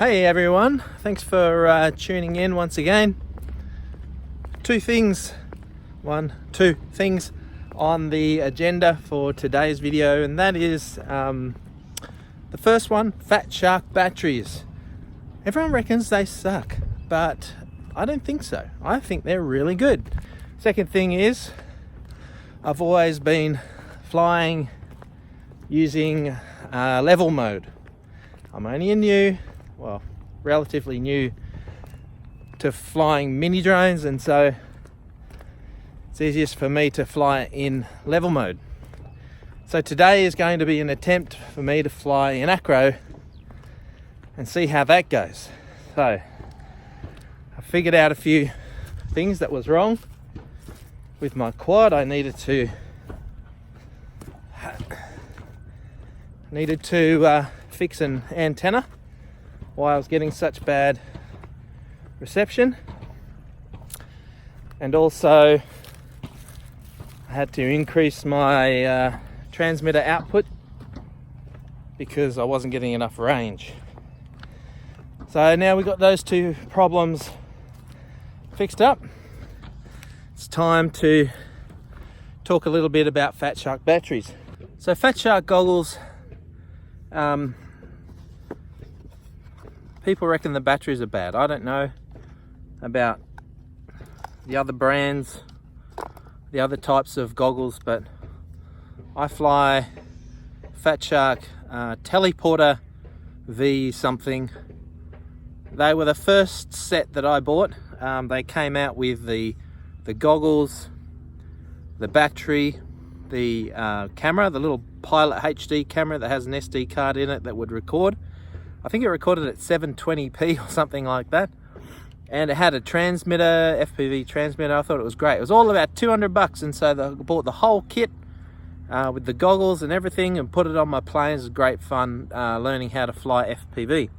Hey everyone, thanks for tuning in once again. Two things on the agenda for today's video, and that is the first one, Fatshark batteries. Everyone reckons they suck, but I don't think so. I think they're really good. Second thing is, I've always been flying using level mode. I'm only relatively new to flying mini drones, and so it's easiest for me to fly in level mode. So today is going to be an attempt for me to fly in Acro and see how that goes. So I figured out a few things that was wrong with my quad. I needed to fix an antenna why I was getting such bad reception, and also I had to increase my transmitter output because I wasn't getting enough range. So now we've got those two problems fixed up. It's time to talk a little bit about Fatshark batteries. So Fatshark goggles, people reckon the batteries are bad. I don't know about the other brands, the other types of goggles, but I fly Fatshark Teleporter V something. They were the first set that I bought. They came out with the goggles, the battery, the camera, the little Pilot HD camera that has an SD card in it that would record. I think it recorded at 720p or something like that. And it had a transmitter, FPV transmitter. I thought it was great. It was all about $200, and so I bought the whole kit with the goggles and everything and put it on my planes. It was great fun learning how to fly FPV.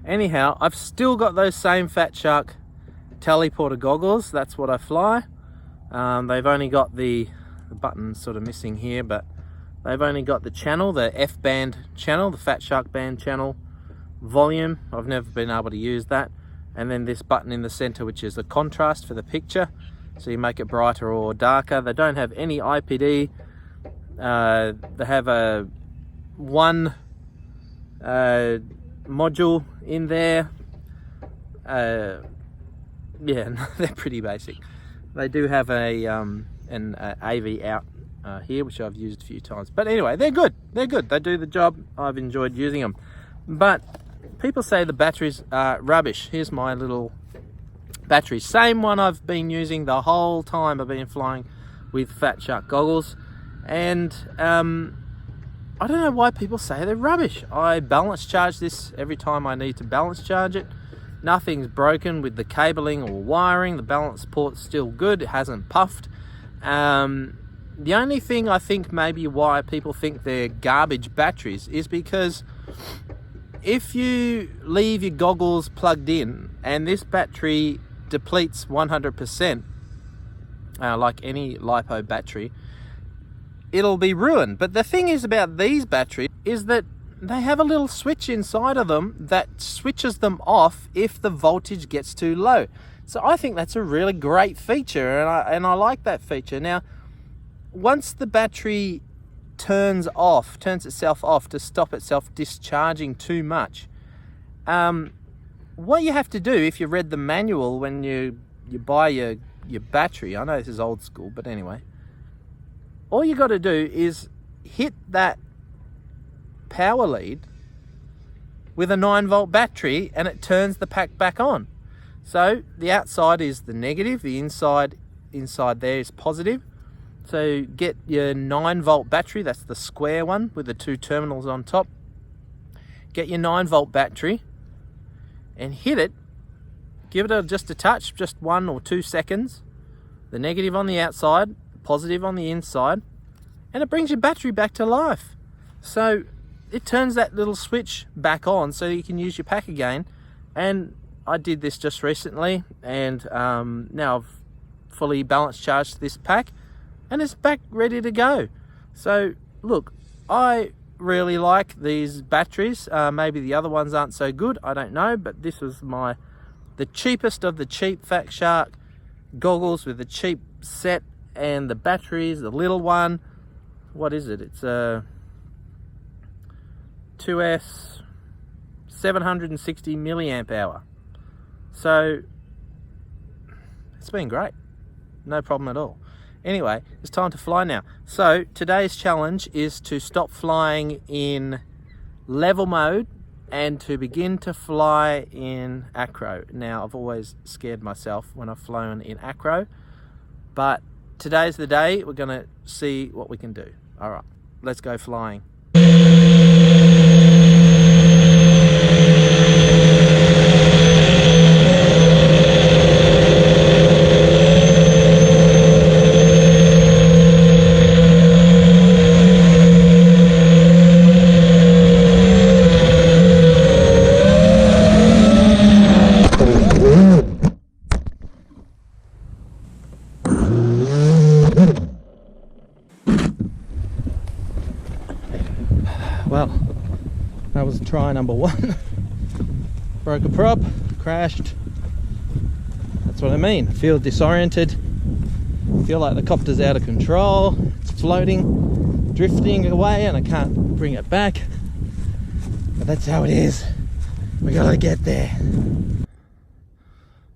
Anyhow, I've still got those same Fatshark Teleporter goggles. That's what I fly. They've only got the button sort of missing here, but they've only got the channel, the F band channel, the Fatshark band channel volume. I've never been able to use that. And then this button in the center, which is the contrast for the picture, so you make it brighter or darker. They don't have any IPD. They have a one module in there. Yeah, they're pretty basic. They do have an AV out here, which I've used a few times. But anyway, they're good. They're good. They do the job. I've enjoyed using them. But people say the batteries are rubbish. Here's my little battery. Same one I've been using the whole time I've been flying with Fatshark goggles. And I don't know why people say they're rubbish. I balance charge this every time I need to balance charge it. Nothing's broken with the cabling or wiring. The balance port's still good. It hasn't puffed. The only thing I think maybe why people think they're garbage batteries is because if you leave your goggles plugged in and this battery depletes 100%, like any LiPo battery, it'll be ruined. But the thing is about these batteries is that they have a little switch inside of them that switches them off if the voltage gets too low. So I think that's a really great feature, and I like that feature. Now, once the battery turns itself off to stop itself discharging too much, what you have to do, if you read the manual when you buy your battery, I know this is old school, but anyway, all you got to do is hit that power lead with a 9-volt battery and it turns the pack back on. So the outside is the negative, the inside there is positive. So get your 9-volt battery, that's the square one with the two terminals on top. Get your 9-volt battery and hit it. Give it just a touch, just 1 or 2 seconds. The negative on the outside, the positive on the inside, and it brings your battery back to life. So it turns that little switch back on so you can use your pack again. And I did this just recently, and now I've fully balance charged this pack and it's back ready to go. So look, I really like these batteries. Maybe the other ones aren't so good, I don't know, but this was the cheapest of the cheap Fatshark goggles with the cheap set, and the batteries, the little one, what is it? It's a 2S 760 milliamp hour. So it's been great, no problem at all. Anyway, it's time to fly now. So today's challenge is to stop flying in level mode and to begin to fly in Acro. Now, I've always scared myself when I've flown in Acro, but today's the day. We're gonna see what we can do. All right, let's go flying. Well, that was try number one. Broke a prop, crashed. That's what I mean. I feel disoriented. I feel like the copter's out of control. It's floating, drifting away, and I can't bring it back. But that's how it is. We gotta get there.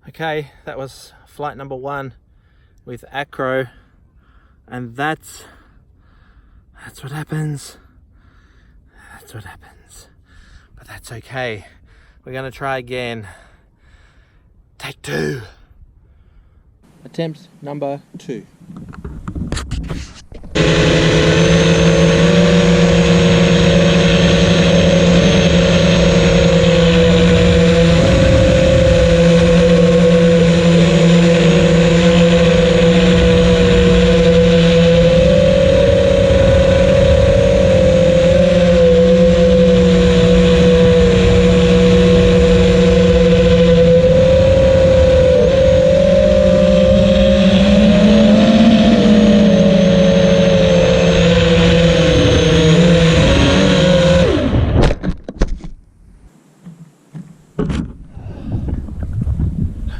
Okay, that was flight number one with Acro, and that's what happens. That's what happens, but that's okay. We're gonna try again. Take two. Attempt number 2.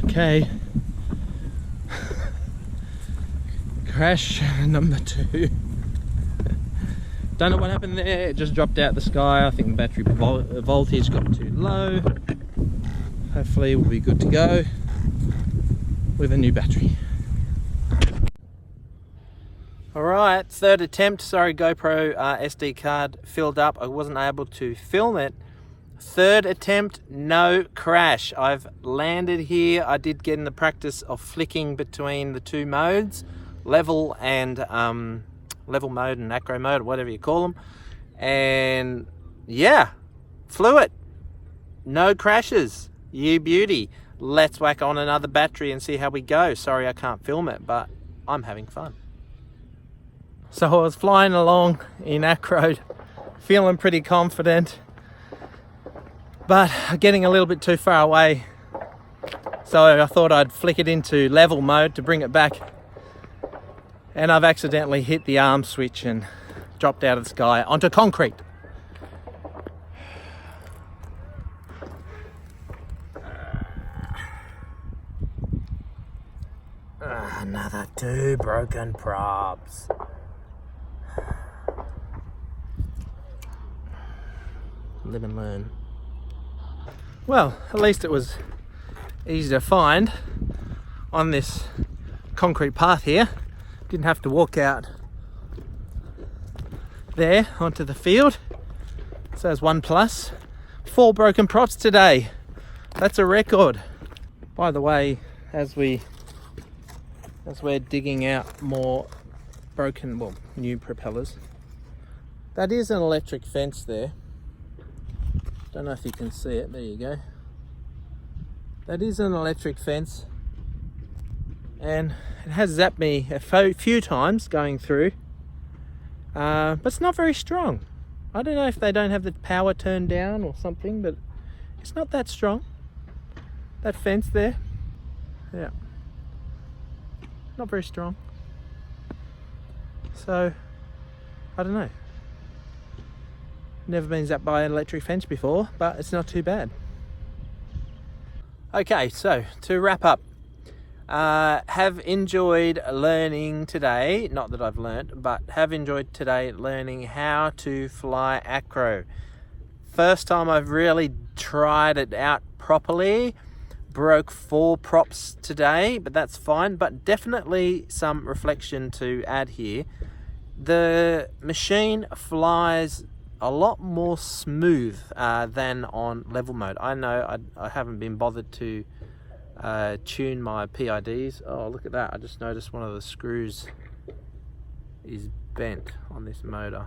Okay, crash number 2. Don't know what happened there, it just dropped out the sky. I think the battery voltage got too low. Hopefully we'll be good to go with a new battery. Alright, third attempt. Sorry, GoPro SD card filled up. I wasn't able to film it. Third attempt, no crash. I've landed here. I did get in the practice of flicking between the two modes, level and level mode and Acro mode, or whatever you call them. And yeah, flew it. No crashes. You beauty. Let's whack on another battery and see how we go. Sorry I can't film it, but I'm having fun. So I was flying along in Acro, feeling pretty confident, but getting a little bit too far away, so I thought I'd flick it into level mode to bring it back, and I've accidentally hit the arm switch and dropped out of the sky onto concrete. Another 2 broken props. Live and learn. Well, at least it was easy to find on this concrete path here. Didn't have to walk out there onto the field. So it's 1+. 4 broken props today. That's a record. By the way, as we're digging out more new propellers, that is an electric fence there. Don't know if you can see it. There you go. That is an electric fence, and it has zapped me a few times going through, but it's not very strong. I don't know if they don't have the power turned down or something, but it's not that strong. That fence there, yeah, not very strong. So I don't know. Never been zapped by an electric fence before, but it's not too bad. Okay, so to wrap up, have enjoyed learning today, not that I've learnt, but have enjoyed today learning how to fly Acro. First time I've really tried it out properly. Broke 4 props today, but that's fine. But definitely some reflection to add here. The machine flies a lot more smooth than on level mode. I know I haven't been bothered to tune my PIDs. Oh, look at that. I just noticed one of the screws is bent on this motor.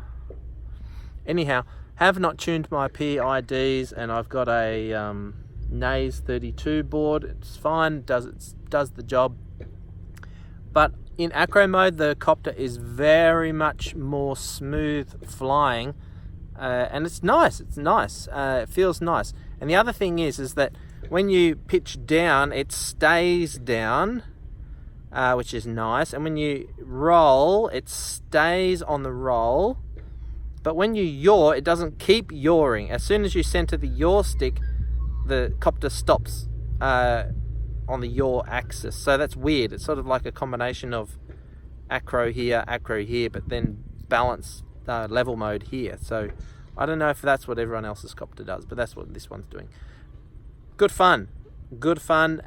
Anyhow, have not tuned my PIDs, and I've got a Naze 32 board. It's fine, does the job. But in Acro mode, the copter is very much more smooth flying, and it's nice. It feels nice. And the other thing is that when you pitch down, it stays down, which is nice. And when you roll, it stays on the roll. But when you yaw, it doesn't keep yawing. As soon as you center the yaw stick, the copter stops on the yaw axis. So that's weird. It's sort of like a combination of acro here, but then balance level mode here. So I don't know if that's what everyone else's copter does, but that's what this one's doing. Good fun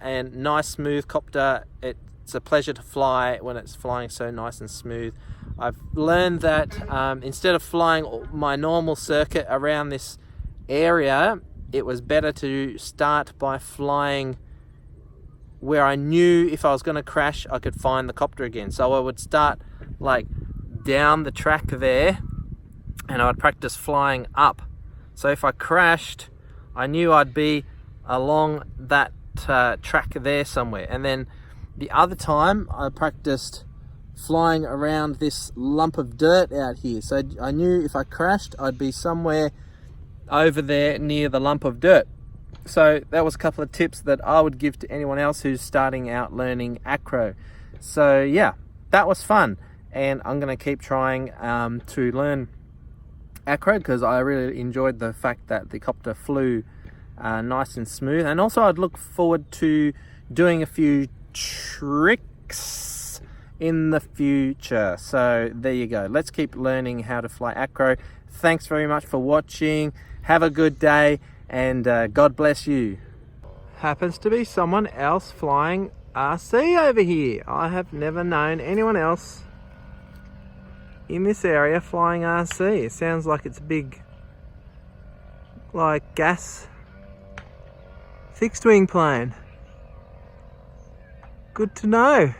and nice smooth copter. It's a pleasure to fly when it's flying so nice and smooth. I've learned that instead of flying my normal circuit around this area, it was better to start by flying where I knew if I was going to crash, I could find the copter again. So I would start like down the track there, and I would practice flying up. So if I crashed, I knew I'd be along that track there somewhere. And then the other time I practiced flying around this lump of dirt out here. So I knew if I crashed, I'd be somewhere over there near the lump of dirt. So that was a couple of tips that I would give to anyone else who's starting out learning Acro. So yeah, that was fun, and I'm going to keep trying to learn Acro because I really enjoyed the fact that the copter flew nice and smooth. And also I'd look forward to doing a few tricks in the future. So there you go. Let's keep learning how to fly Acro. Thanks very much for watching. Have a good day, and God bless you. Happens to be someone else flying RC over here. I have never known anyone else in this area flying RC. It sounds like it's a big, like gas fixed wing plane. Good to know.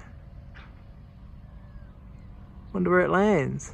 Wonder where it lands.